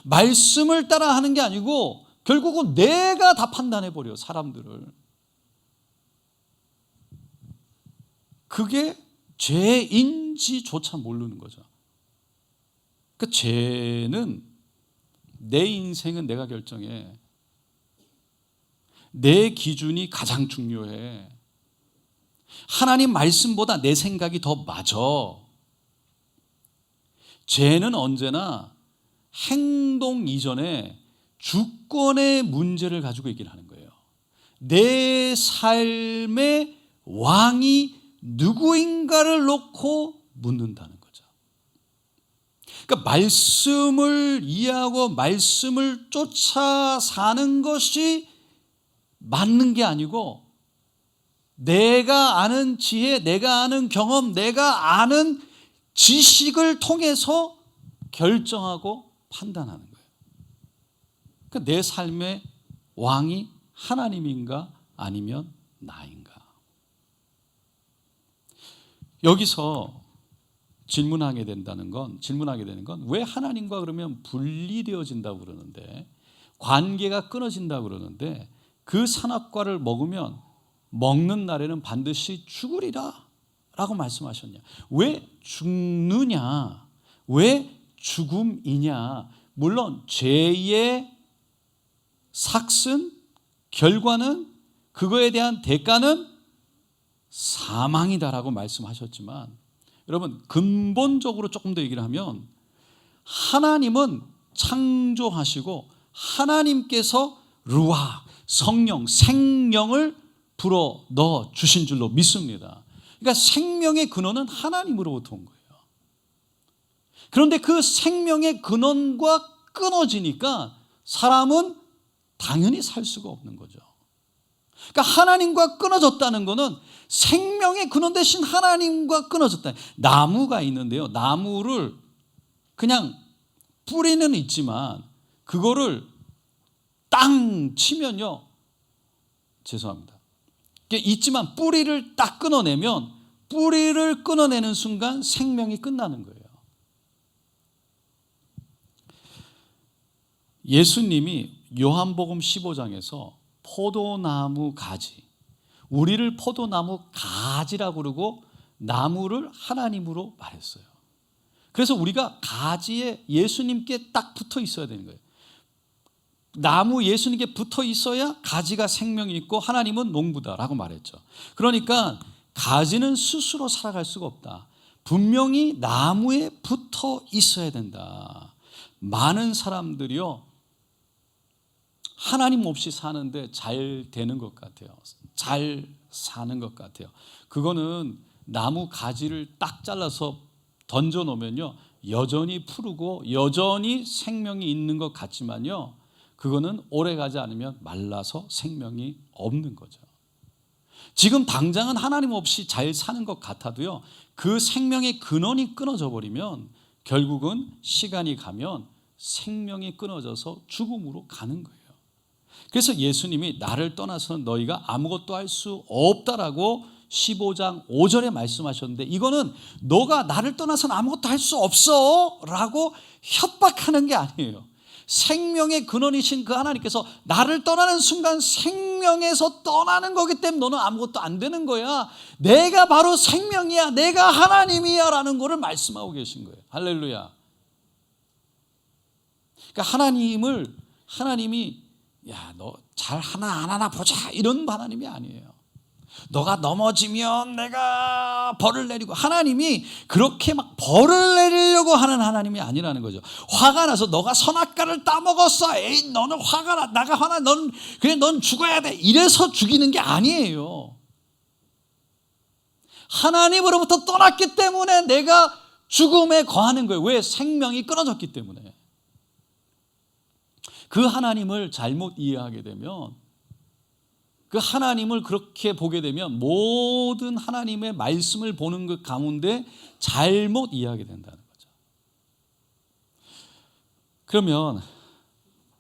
S1: 말씀을 따라 하는 게 아니고 결국은 내가 다 판단해버려 사람들을. 그게 죄인지조차 모르는 거죠. 그러니까 죄는 내 인생은 내가 결정해. 내 기준이 가장 중요해. 하나님 말씀보다 내 생각이 더 맞아. 죄는 언제나 행동 이전에 주권의 문제를 가지고 얘기를 하는 거예요. 내 삶의 왕이 누구인가를 놓고 묻는다는 거죠. 그러니까 말씀을 이해하고 말씀을 쫓아 사는 것이 맞는 게 아니고 내가 아는 지혜, 내가 아는 경험, 내가 아는 지식을 통해서 결정하고 판단하는 거예요. 그러니까 내 삶의 왕이 하나님인가 아니면 나인가. 여기서 질문하게 되는 건 왜 하나님과 그러면 분리되어진다고 그러는데, 관계가 끊어진다고 그러는데 그 선악과를 먹는 날에는 반드시 죽으리라 라고 말씀하셨냐. 왜 죽느냐, 왜 죽음이냐. 물론 죄의 삭슨, 결과는, 그거에 대한 대가는 사망이다라고 말씀하셨지만, 여러분 근본적으로 조금 더 얘기를 하면 하나님은 창조하시고 하나님께서 루아, 성령, 생명을 불어 넣어 주신 줄로 믿습니다. 그러니까 생명의 근원은 하나님으로부터 온 거예요. 그런데 그 생명의 근원과 끊어지니까 사람은 당연히 살 수가 없는 거죠. 그러니까 하나님과 끊어졌다는 것은 생명의 근원 대신 하나님과 끊어졌다. 나무가 있는데요, 나무를 그냥 뿌리는 있지만 그거를 땅 치면요, 죄송합니다, 있지만 뿌리를 딱 끊어내면 뿌리를 끊어내는 순간 생명이 끝나는 거예요. 예수님이 요한복음 15장에서 포도나무 가지, 우리를 포도나무 가지라고 그러고 나무를 하나님으로 말했어요. 그래서 우리가 가지에 예수님께 딱 붙어 있어야 되는 거예요. 나무 예수님께 붙어 있어야 가지가 생명이 있고 하나님은 농부다라고 말했죠. 그러니까 가지는 스스로 살아갈 수가 없다. 분명히 나무에 붙어 있어야 된다. 많은 사람들이요, 하나님 없이 사는데 잘 되는 것 같아요. 잘 사는 것 같아요. 그거는 나무 가지를 딱 잘라서 던져 놓으면요, 여전히 푸르고 여전히 생명이 있는 것 같지만요, 그거는 오래 가지 않으면 말라서 생명이 없는 거죠. 지금 당장은 하나님 없이 잘 사는 것 같아도요, 그 생명의 근원이 끊어져 버리면 결국은 시간이 가면 생명이 끊어져서 죽음으로 가는 거예요. 그래서 예수님이 나를 떠나서는 너희가 아무것도 할 수 없다라고 15장 5절에 말씀하셨는데, 이거는 너가 나를 떠나서는 아무것도 할 수 없어 라고 협박하는 게 아니에요. 생명의 근원이신 그 하나님께서 나를 떠나는 순간 생명에서 떠나는 거기 때문에 너는 아무것도 안 되는 거야. 내가 바로 생명이야, 내가 하나님이야 라는 거를 말씀하고 계신 거예요. 할렐루야. 그러니까 하나님이 야, 너 잘 하나 안 하나 보자 이런 하나님이 아니에요. 너가 넘어지면 내가 벌을 내리고, 하나님이 그렇게 막 벌을 내리려고 하는 하나님이 아니라는 거죠. 화가 나서 너가 선악과를 따먹었어, 에이 너는 화가 나, 나가 화나, 넌 그래 넌 죽어야 돼, 이래서 죽이는 게 아니에요. 하나님으로부터 떠났기 때문에 내가 죽음에 거하는 거예요. 왜? 생명이 끊어졌기 때문에. 그 하나님을 잘못 이해하게 되면, 그 하나님을 그렇게 보게 되면 모든 하나님의 말씀을 보는 그 가운데 잘못 이해하게 된다는 거죠. 그러면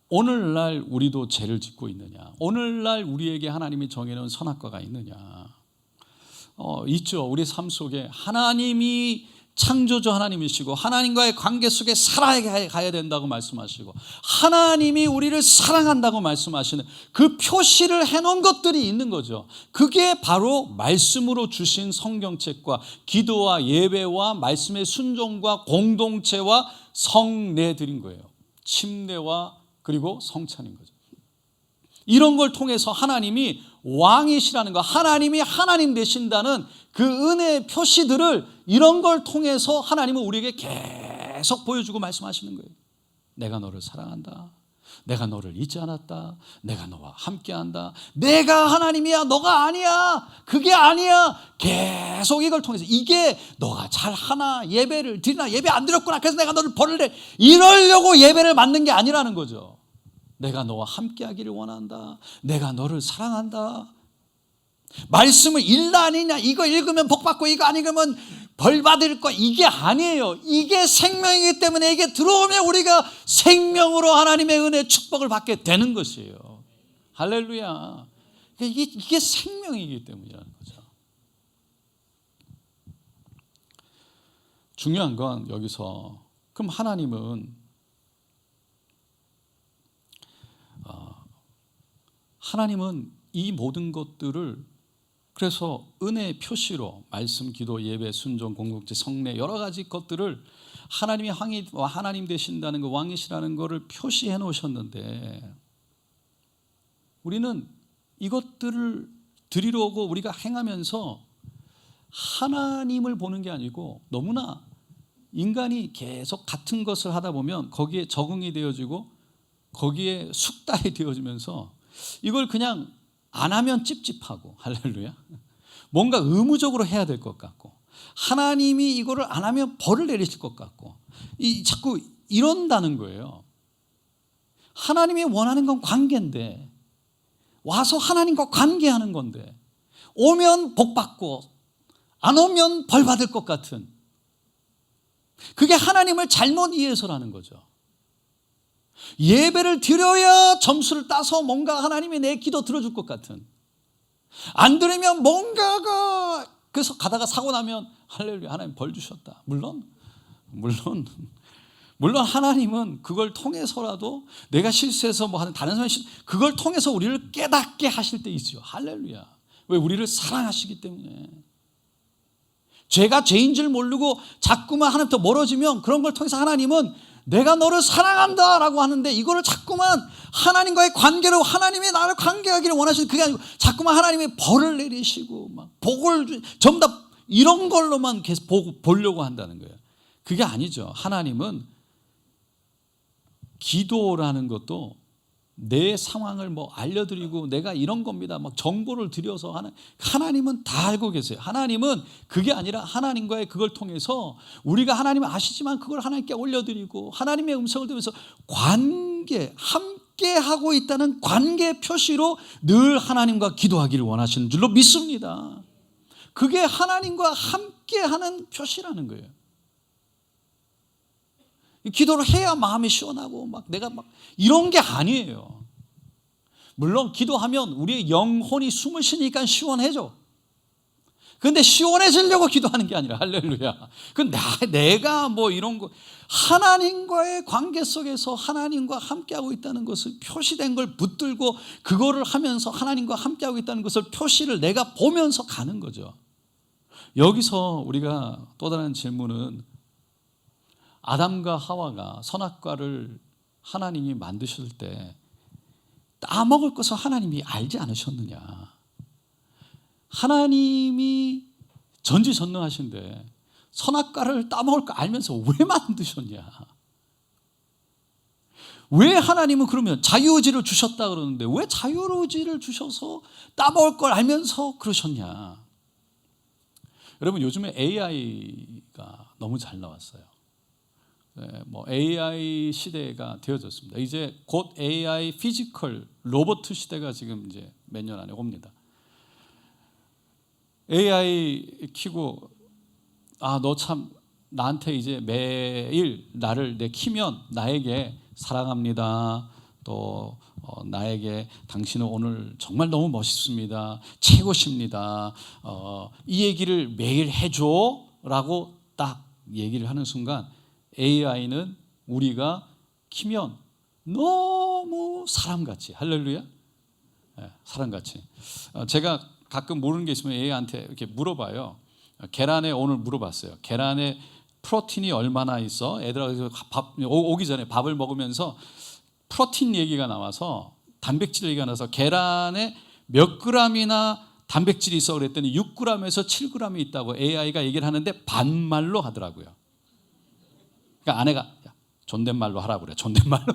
S1: 오늘날 우리도 죄를 짓고 있느냐? 오늘날 우리에게 하나님이 정해놓은 선악과가 있느냐? 있죠. 우리 삶 속에 하나님이 창조주 하나님이시고 하나님과의 관계 속에 살아가야 된다고 말씀하시고, 하나님이 우리를 사랑한다고 말씀하시는 그 표시를 해놓은 것들이 있는 거죠. 그게 바로 말씀으로 주신 성경책과 기도와 예배와 말씀의 순종과 공동체와 성례들인 거예요. 침례와 그리고 성찬인 거죠. 이런 걸 통해서 하나님이 왕이시라는 거, 하나님이 하나님 되신다는 그 은혜의 표시들을, 이런 걸 통해서 하나님은 우리에게 계속 보여주고 말씀하시는 거예요. 내가 너를 사랑한다, 내가 너를 잊지 않았다, 내가 너와 함께한다, 내가 하나님이야, 너가 아니야, 그게 아니야. 계속 이걸 통해서, 이게 너가 잘하나, 예배를 드리나, 예배 안 드렸구나, 그래서 내가 너를 벌을 내, 이러려고 예배를 만든 게 아니라는 거죠. 내가 너와 함께하기를 원한다, 내가 너를 사랑한다. 말씀을 읽나 아니냐, 이거 읽으면 복 받고 이거 안 읽으면 벌 받을 거, 이게 아니에요. 이게 생명이기 때문에 이게 들어오면 우리가 생명으로 하나님의 은혜 축복을 받게 되는 것이에요. 할렐루야. 이게 생명이기 때문이라는 거죠. 중요한 건 여기서, 그럼 하나님은 이 모든 것들을, 그래서 은혜의 표시로 말씀, 기도, 예배, 순종, 공동체, 성례, 여러 가지 것들을 하나님이 하나님 되신다는 거, 왕이시라는 것을 표시해 놓으셨는데, 우리는 이것들을 드리러 오고 우리가 행하면서 하나님을 보는 게 아니고, 너무나 인간이 계속 같은 것을 하다 보면 거기에 적응이 되어지고 거기에 숙달이 되어지면서 이걸 그냥 안 하면 찝찝하고, 할렐루야, 뭔가 의무적으로 해야 될 것 같고, 하나님이 이거를 안 하면 벌을 내리실 것 같고, 자꾸 이런다는 거예요. 하나님이 원하는 건 관계인데, 와서 하나님과 관계하는 건데, 오면 복 받고 안 오면 벌 받을 것 같은, 그게 하나님을 잘못 이해해서라는 거죠. 예배를 드려야 점수를 따서 뭔가 하나님이 내 기도 들어줄 것 같은, 안 들으면 뭔가가, 그래서 가다가 사고 나면 할렐루야, 하나님 벌 주셨다. 물론 하나님은 그걸 통해서라도, 내가 실수해서 뭐 하는 다른 사람이 그걸 통해서 우리를 깨닫게 하실 때 있죠. 할렐루야. 왜? 우리를 사랑하시기 때문에. 죄가 죄인 줄 모르고 자꾸만 하나님부터 멀어지면, 그런 걸 통해서 하나님은 내가 너를 사랑한다 라고 하는데, 이거를 자꾸만 하나님과의 관계로, 하나님이 나를 관계하기를 원하시는, 그게 아니고 자꾸만 하나님이 벌을 내리시고 막 복을 전부 다 이런 걸로만 계속 보려고 한다는 거예요. 그게 아니죠. 하나님은 기도라는 것도 내 상황을 뭐 알려드리고 내가 이런 겁니다 막 정보를 드려서 하는, 하나님은 다 알고 계세요. 하나님은 그게 아니라 하나님과의 그걸 통해서 우리가 하나님을 아시지만 그걸 하나님께 올려드리고 하나님의 음성을 들으면서 관계, 함께 함께하고 있다는 관계 표시로 늘 하나님과 기도하기를 원하시는 줄로 믿습니다. 그게 하나님과 함께하는 표시라는 거예요. 기도를 해야 마음이 시원하고 막 내가 막 이런 게 아니에요. 물론 기도하면 우리의 영혼이 숨을 쉬니까 시원해져. 그런데 시원해지려고 기도하는 게 아니라, 할렐루야. 내가 뭐 이런 거, 하나님과의 관계 속에서 하나님과 함께하고 있다는 것을 표시된 걸 붙들고 그거를 하면서 하나님과 함께하고 있다는 것을 표시를 내가 보면서 가는 거죠. 여기서 우리가 또 다른 질문은, 아담과 하와가 선악과를 하나님이 만드실 때 따먹을 것을 하나님이 알지 않으셨느냐. 하나님이 전지전능하신데 선악과를 따먹을 거 알면서 왜 만드셨냐. 왜 하나님은 그러면 자유의지를 주셨다 그러는데 왜 자유의지를 주셔서 따먹을 걸 알면서 그러셨냐. 여러분, 요즘에 AI가 너무 잘 나왔어요. 뭐 AI 시대가 되어졌습니다. 이제 곧 AI 피지컬 로봇 시대가 지금 이제 몇 년 안에 옵니다. AI 키고, 너 참 나한테 이제 매일 나를 키면 나에게 사랑합니다, 또 나에게 당신은 오늘 정말 너무 멋있습니다, 최고십니다, 이 얘기를 매일 해줘 라고 딱 얘기를 하는 순간 AI는 우리가 키면 너무 사람같이, 할렐루야, 사람같이. 제가 가끔 모르는 게 있으면 AI한테 이렇게 물어봐요. 계란에 오늘 물어봤어요. 계란에 프로틴이 얼마나 있어? 애들하고 오기 전에 밥을 먹으면서 프로틴 얘기가 나와서, 단백질 얘기가 나와서 계란에 몇 g이나 단백질이 있어 그랬더니 6g에서 7g이 있다고 AI가 얘기를 하는데 반말로 하더라고요. 그러니까 아내가 존댓말로 하라고 그래. 존댓말로.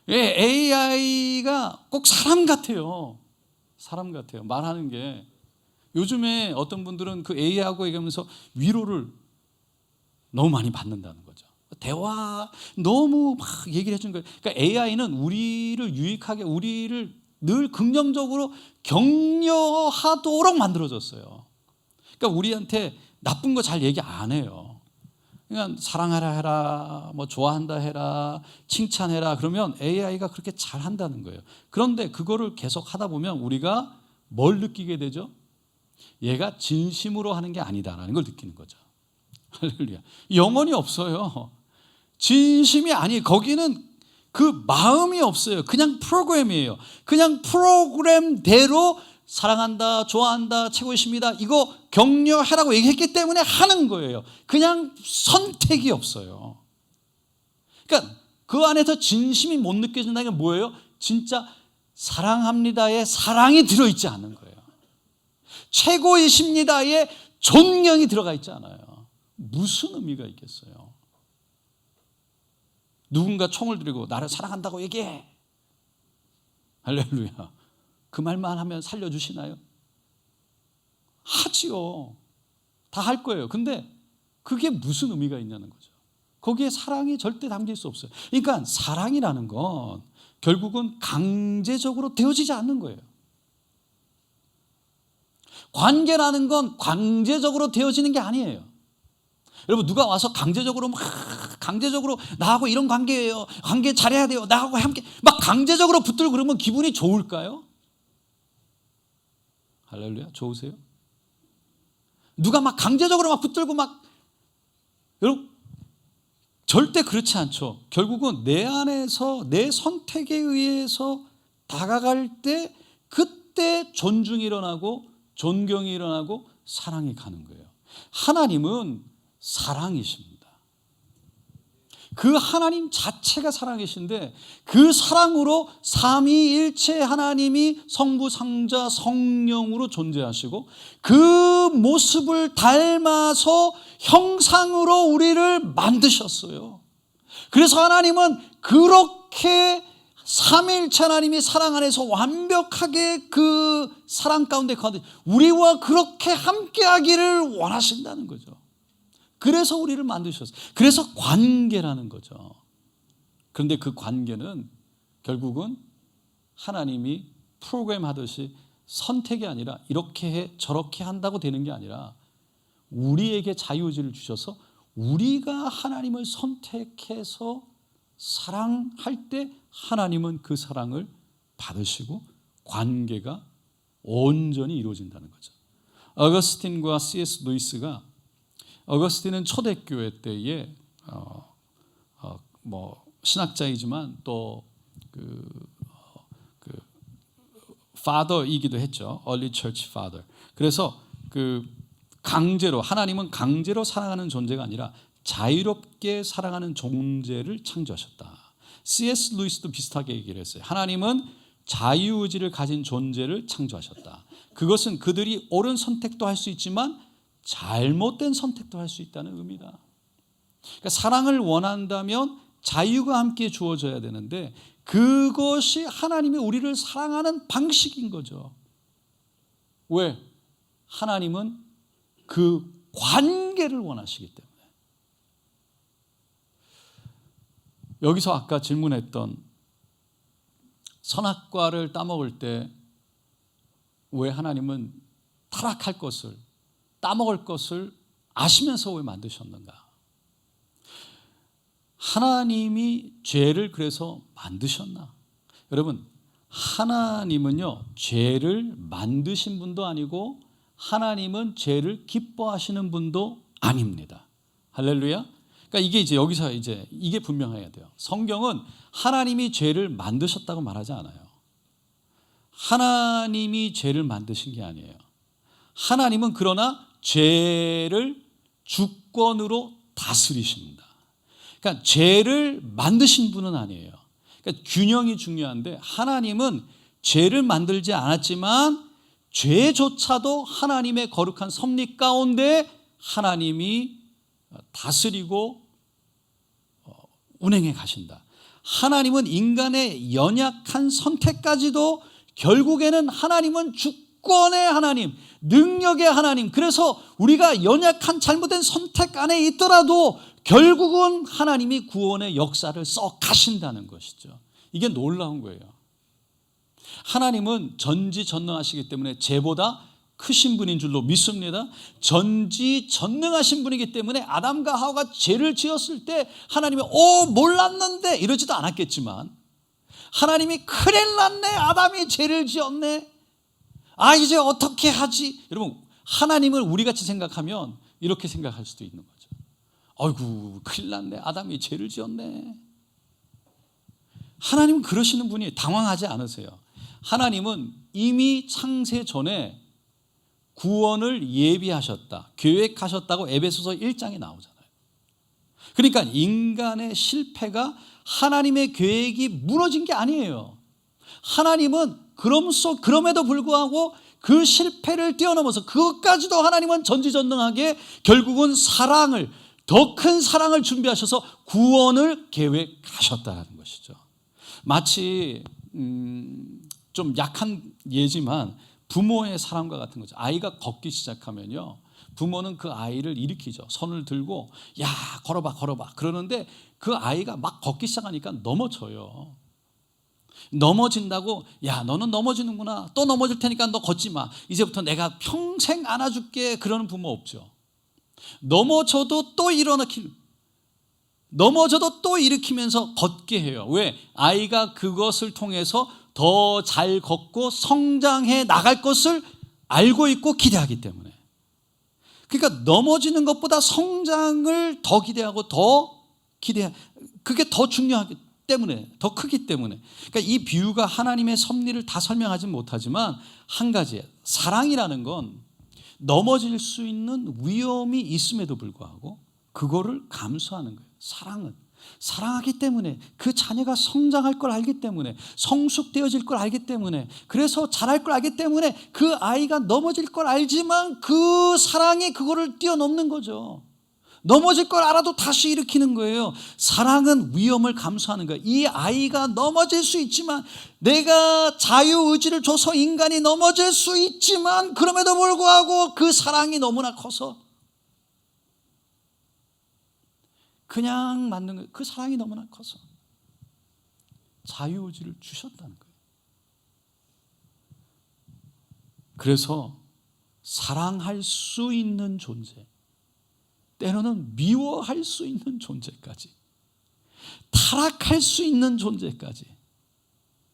S1: AI가 꼭 사람 같아요. 사람 같아요. 말하는 게. 요즘에 어떤 분들은 그 AI하고 얘기하면서 위로를 너무 많이 받는다는 거죠. 대화 너무 막 얘기를 해주는 거예요. 그러니까 AI는 우리를 유익하게, 우리를 늘 긍정적으로 격려하도록 만들어졌어요. 그러니까 우리한테 나쁜 거 잘 얘기 안 해요. 그냥 사랑하라 해라, 뭐 좋아한다 해라, 칭찬해라, 그러면 AI가 그렇게 잘 한다는 거예요. 그런데 그거를 계속 하다 보면 우리가 뭘 느끼게 되죠? 얘가 진심으로 하는 게 아니다라는 걸 느끼는 거죠. 할렐루야. 영혼이 없어요. 진심이 아니, 거기는 그 마음이 없어요. 그냥 프로그램이에요. 그냥 프로그램대로 사랑한다, 좋아한다, 최고이십니다, 이거 격려하라고 얘기했기 때문에 하는 거예요. 그냥 선택이 없어요. 그러니까 그 안에서 진심이 못 느껴진다는 게 뭐예요? 진짜 사랑합니다의 사랑이 들어있지 않은 거예요. 최고이십니다의 존경이 들어가 있지 않아요. 무슨 의미가 있겠어요? 누군가 총을 들고 나를 사랑한다고 얘기해. 할렐루야. 그 말만 하면 살려주시나요? 하지요. 다 할 거예요. 근데 그게 무슨 의미가 있냐는 거죠. 거기에 사랑이 절대 담길 수 없어요. 그러니까 사랑이라는 건 결국은 강제적으로 되어지지 않는 거예요. 관계라는 건 강제적으로 되어지는 게 아니에요. 여러분, 누가 와서 강제적으로 나하고 이런 관계예요, 관계 잘해야 돼요, 나하고 함께 막 강제적으로 붙들고 그러면 기분이 좋을까요? 할렐루야, 좋으세요? 누가 막 강제적으로 막 붙들고 막, 여러분 절대 그렇지 않죠. 결국은 내 안에서 내 선택에 의해서 다가갈 때 그때 존중이 일어나고 존경이 일어나고 사랑이 가는 거예요. 하나님은 사랑이십니다. 그 하나님 자체가 사랑이신데 그 사랑으로 삼위일체 하나님이 성부, 성자, 성령으로 존재하시고 그 모습을 닮아서 형상으로 우리를 만드셨어요. 그래서 하나님은 그렇게 삼위일체 하나님이 사랑 안에서 완벽하게 그 사랑 가운데 우리와 그렇게 함께하기를 원하신다는 거죠. 그래서 우리를 만드셨어요. 그래서 관계라는 거죠. 그런데 그 관계는 결국은 하나님이 프로그램 하듯이 선택이 아니라 이렇게 해 저렇게 한다고 되는 게 아니라 우리에게 자유의지를 주셔서 우리가 하나님을 선택해서 사랑할 때 하나님은 그 사랑을 받으시고 관계가 온전히 이루어진다는 거죠. 어거스틴과 C.S. 루이스가, 어거스틴은 초대교회 때에 신학자이지만 또 father이기도 했죠. Early Church Father. 그래서 강제로, 하나님은 강제로 사랑하는 존재가 아니라 자유롭게 사랑하는 존재를 창조하셨다. C.S. 루이스도 비슷하게 얘기를 했어요. 하나님은 자유의지를 가진 존재를 창조하셨다. 그것은 그들이 옳은 선택도 할 수 있지만 잘못된 선택도 할 수 있다는 의미다. 그러니까 사랑을 원한다면 자유가 함께 주어져야 되는데 그것이 하나님이 우리를 사랑하는 방식인 거죠. 왜? 하나님은 그 관계를 원하시기 때문에. 여기서 아까 질문했던 선악과를 따먹을 때 왜 하나님은 타락할 것을, 따먹을 것을 아시면서 왜 만드셨는가? 하나님이 죄를 그래서 만드셨나? 여러분, 하나님은요, 죄를 만드신 분도 아니고 하나님은 죄를 기뻐하시는 분도 아닙니다. 할렐루야. 그러니까 이게 이제 여기서 이제 이게 분명해야 돼요. 성경은 하나님이 죄를 만드셨다고 말하지 않아요. 하나님이 죄를 만드신 게 아니에요. 하나님은 그러나 죄를 주권으로 다스리십니다. 그러니까 죄를 만드신 분은 아니에요. 그러니까 균형이 중요한데 하나님은 죄를 만들지 않았지만 죄조차도 하나님의 거룩한 섭리 가운데 하나님이 다스리고 운행해 가신다. 하나님은 인간의 연약한 선택까지도 결국에는 하나님은 주권의 하나님, 능력의 하나님. 그래서 우리가 연약한 잘못된 선택 안에 있더라도 결국은 하나님이 구원의 역사를 써 가신다는 것이죠. 이게 놀라운 거예요. 하나님은 전지전능하시기 때문에 죄보다 크신 분인 줄로 믿습니다. 전지전능하신 분이기 때문에 아담과 하와가 죄를 지었을 때 하나님이 몰랐는데 이러지도 않았겠지만 하나님이 큰일 났네, 아담이 죄를 지었네, 이제 어떻게 하지? 여러분, 하나님을 우리같이 생각하면 이렇게 생각할 수도 있는 거죠. 아이고 큰일 났네, 아담이 죄를 지었네. 하나님은 그러시는 분이 당황하지 않으세요. 하나님은 이미 창세 전에 구원을 예비하셨다, 계획하셨다고 에베소서 1장에 나오잖아요. 그러니까 인간의 실패가 하나님의 계획이 무너진 게 아니에요. 하나님은 그럼에도 불구하고 그 실패를 뛰어넘어서 그것까지도 하나님은 전지전능하게 결국은 사랑을, 더 큰 사랑을 준비하셔서 구원을 계획하셨다는 것이죠. 마치 좀 약한 예지만 부모의 사랑과 같은 거죠. 아이가 걷기 시작하면요, 부모는 그 아이를 일으키죠. 손을 들고 야 걸어봐 그러는데 그 아이가 막 걷기 시작하니까 넘어져요. 넘어진다고 야 너는 넘어지는구나, 또 넘어질 테니까 너 걷지 마, 이제부터 내가 평생 안아줄게, 그러는 부모 없죠. 넘어져도 또 넘어져도 또 일으키면서 걷게 해요. 왜? 아이가 그것을 통해서 더 잘 걷고 성장해 나갈 것을 알고 있고 기대하기 때문에. 그러니까 넘어지는 것보다 성장을 더 기대하고 그게 더 중요하기 때문에, 더 크기 때문에. 그러니까 이 비유가 하나님의 섭리를 다 설명하지 못하지만 한 가지, 사랑이라는 건 넘어질 수 있는 위험이 있음에도 불구하고 그거를 감수하는 거예요. 사랑하기 때문에, 그 자녀가 성장할 걸 알기 때문에, 성숙되어질 걸 알기 때문에, 그래서 잘할 걸 알기 때문에 그 아이가 넘어질 걸 알지만 그 사랑이 그거를 뛰어넘는 거죠. 넘어질 걸 알아도 다시 일으키는 거예요. 사랑은 위험을 감수하는 거예요. 이 아이가 넘어질 수 있지만, 내가 자유의지를 줘서 인간이 넘어질 수 있지만 그럼에도 불구하고 그 사랑이 너무나 커서 그냥 맞는 거예요. 그 사랑이 너무나 커서. 자유의지를 주셨다는 거예요. 그래서 사랑할 수 있는 존재, 때로는 미워할 수 있는 존재까지, 타락할 수 있는 존재까지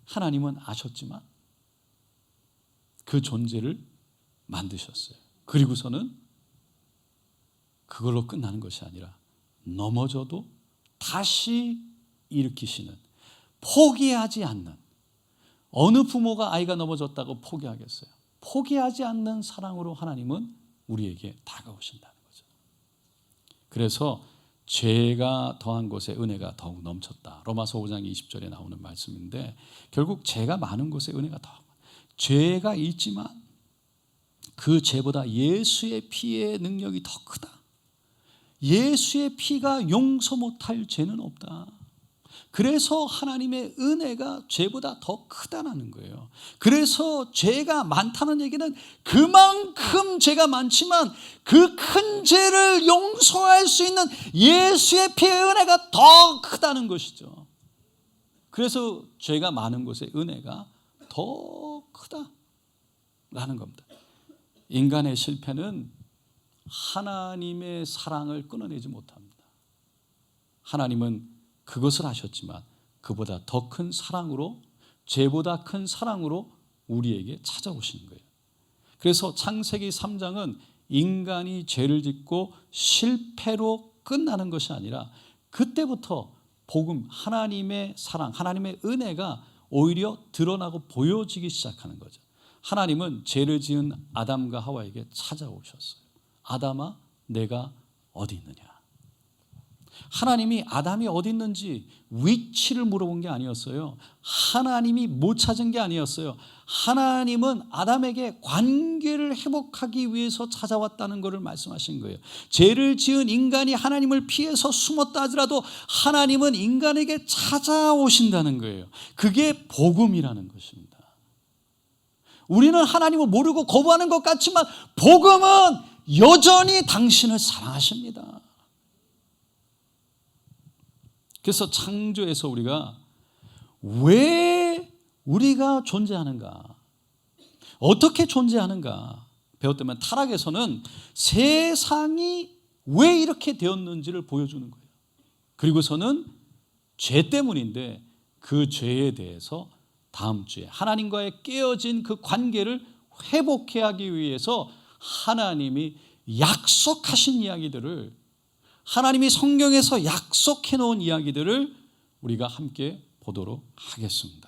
S1: 하나님은 아셨지만 그 존재를 만드셨어요. 그리고서는 그걸로 끝나는 것이 아니라 넘어져도 다시 일으키시는, 포기하지 않는, 어느 부모가 아이가 넘어졌다고 포기하겠어요? 포기하지 않는 사랑으로 하나님은 우리에게 다가오신다는 거죠. 그래서 죄가 더한 곳에 은혜가 더욱 넘쳤다. 로마서 5장 20절에 나오는 말씀인데, 결국 죄가 많은 곳에 은혜가 더욱, 죄가 있지만 그 죄보다 예수의 피의 능력이 더 크다. 예수의 피가 용서 못할 죄는 없다. 그래서 하나님의 은혜가 죄보다 더 크다는 거예요. 그래서 죄가 많다는 얘기는 그만큼 죄가 많지만 그 큰 죄를 용서할 수 있는 예수의 피의 은혜가 더 크다는 것이죠. 그래서 죄가 많은 곳에 은혜가 더 크다라는 겁니다. 인간의 실패는 하나님의 사랑을 끊어내지 못합니다. 하나님은 그것을 하셨지만 그보다 더 큰 사랑으로, 죄보다 큰 사랑으로 우리에게 찾아오시는 거예요. 그래서 창세기 3장은 인간이 죄를 짓고 실패로 끝나는 것이 아니라 그때부터 복음, 하나님의 사랑, 하나님의 은혜가 오히려 드러나고 보여지기 시작하는 거죠. 하나님은 죄를 지은 아담과 하와에게 찾아오셨어요. 아담아, 내가 어디 있느냐. 하나님이 아담이 어디 있는지 위치를 물어본 게 아니었어요. 하나님이 못 찾은 게 아니었어요. 하나님은 아담에게 관계를 회복하기 위해서 찾아왔다는 것을 말씀하신 거예요. 죄를 지은 인간이 하나님을 피해서 숨었다 하더라도 하나님은 인간에게 찾아오신다는 거예요. 그게 복음이라는 것입니다. 우리는 하나님을 모르고 거부하는 것 같지만 복음은 여전히 당신을 사랑하십니다. 그래서 창조에서 우리가 왜 우리가 존재하는가, 어떻게 존재하는가 배웠다면, 타락에서는 세상이 왜 이렇게 되었는지를 보여주는 거예요. 그리고서는 죄 때문인데 그 죄에 대해서 다음 주에 하나님과의 깨어진 그 관계를 회복해 하기 위해서 하나님이 약속하신 이야기들을, 하나님이 성경에서 약속해 놓은 이야기들을 우리가 함께 보도록 하겠습니다.